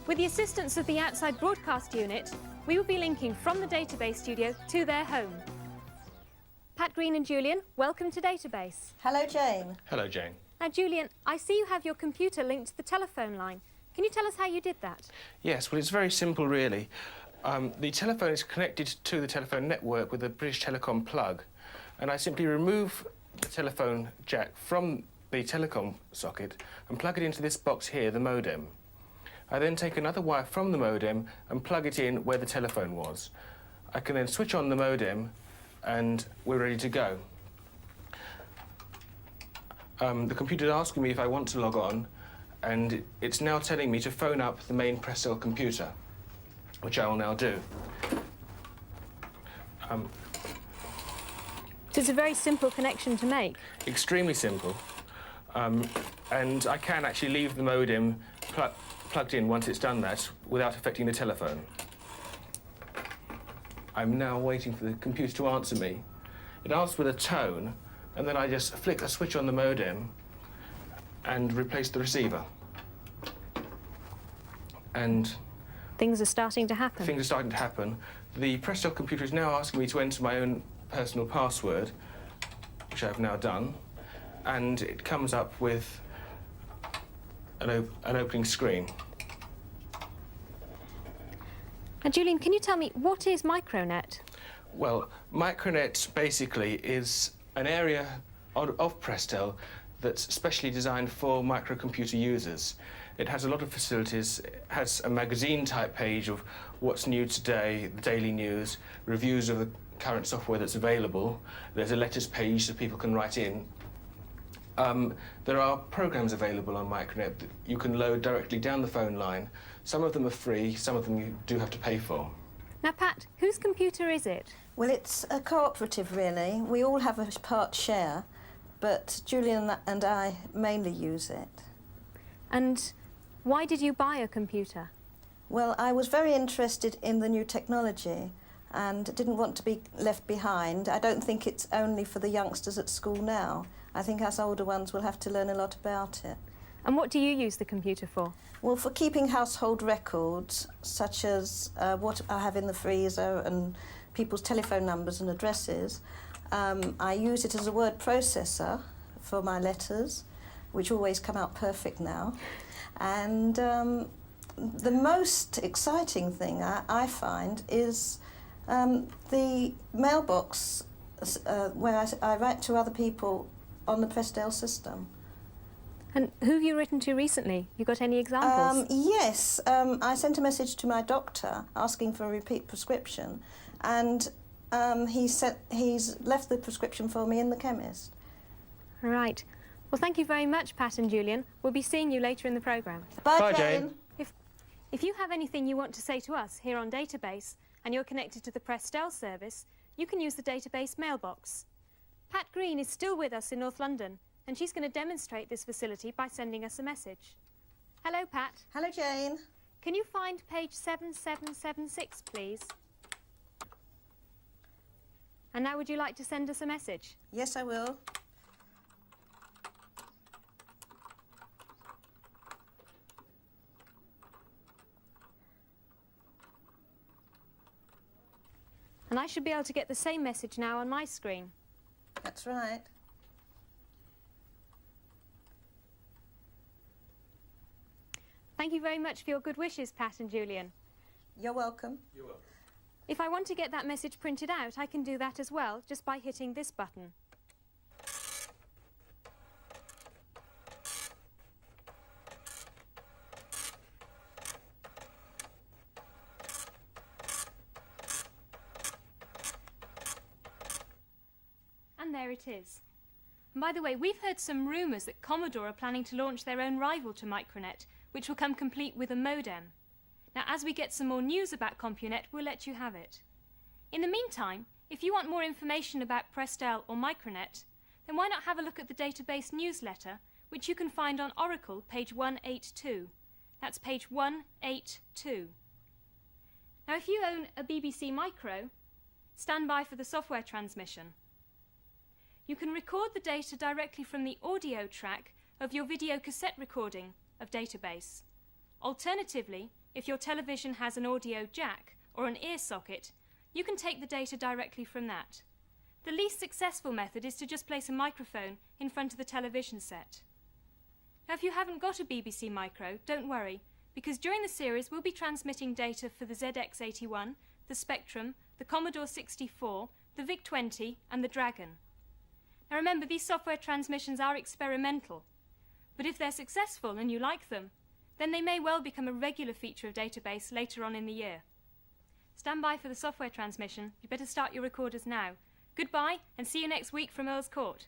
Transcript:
With the assistance of the outside broadcast unit, we will be linking from the database studio to their home. Pat Green and Julian, welcome to Database. Hello, Jane. Hello, Jane. Now, Julian, I see you have your computer linked to the telephone line. Can you tell us how you did that? Yes, well, it's very simple, really. The telephone is connected to the telephone network with a British Telecom plug, and I simply remove the telephone jack from the telecom socket and plug it into this box here, the modem. I then take another wire from the modem and plug it in where the telephone was. I can then switch on the modem and we're ready to go. The computer's asking me if I want to log on, and it's now telling me to phone up the main Prestel computer, which I will now do. So it's a very simple connection to make. Extremely simple. And I can actually leave the modem plugged in once it's done that without affecting the telephone. I'm now waiting for the computer to answer me. It answers with a tone, and then I just flick a switch on the modem and replace the receiver. And things are starting to happen. Things are starting to happen. The Prestel computer is now asking me to enter my own personal password, which I've now done, and it comes up with an opening screen. And Julian, can you tell me, what is Micronet? Well, Micronet basically is an area of Prestel that's specially designed for microcomputer users. It has a lot of facilities. It has a magazine-type page of what's new today, the daily news, reviews of the current software that's available. There's a letters page so people can write in. There are programs available on Micronet that you can load directly down the phone line. Some of them are free, some of them you do have to pay for. Now, Pat, whose computer is it? Well, it's a cooperative, really. We all have a part share, but Julian and I mainly use it. And why did you buy a computer? Well, I was very interested in the new technology and didn't want to be left behind. I don't think it's only for the youngsters at school now. I think us older ones will have to learn a lot about it. And what do you use the computer for? Well, for keeping household records, such as what I have in the freezer and people's telephone numbers and addresses. I use it as a word processor for my letters, which always come out perfect now. And the most exciting thing I find is the mailbox where I write to other people on the Prestel system. And who have you written to recently? You got any examples? Yes, I sent a message to my doctor asking for a repeat prescription, and he's left the prescription for me in the chemist. Right. Well, thank you very much, Pat and Julian. We'll be seeing you later in the programme. Bye, Jane. If you have anything you want to say to us here on Database and you're connected to the Prestel service, you can use the Database mailbox. Pat Green is still with us in North London, and she's going to demonstrate this facility by sending us a message. Hello, Pat. Hello, Jane. Can you find page 7776, please? And now would you like to send us a message? Yes, I will. And I should be able to get the same message now on my screen. That's right. Thank you very much for your good wishes, Pat and Julian. You're welcome. You're welcome. If I want to get that message printed out, I can do that as well, just by hitting this button. And there it is. And by the way, we've heard some rumours that Commodore are planning to launch their own rival to Micronet, which will come complete with a modem. Now, as we get some more news about CompuNet, we'll let you have it. In the meantime, if you want more information about Prestel or Micronet, then why not have a look at the Database newsletter, which you can find on Oracle, page 182. That's page 182. Now, if you own a BBC Micro, stand by for the software transmission. You can record the data directly from the audio track of your video cassette recording of Database. Alternatively, if your television has an audio jack or an ear socket, you can take the data directly from that. The least successful method is to just place a microphone in front of the television set. Now, if you haven't got a BBC Micro, don't worry, because during the series we'll be transmitting data for the ZX81, the Spectrum, the Commodore 64, the VIC-20 and the Dragon. Now remember, these software transmissions are experimental, but if they're successful and you like them, then they may well become a regular feature of database later on in the year. Stand by for the software transmission. You better start your recorders now. Goodbye, and see you next week from Earl's Court.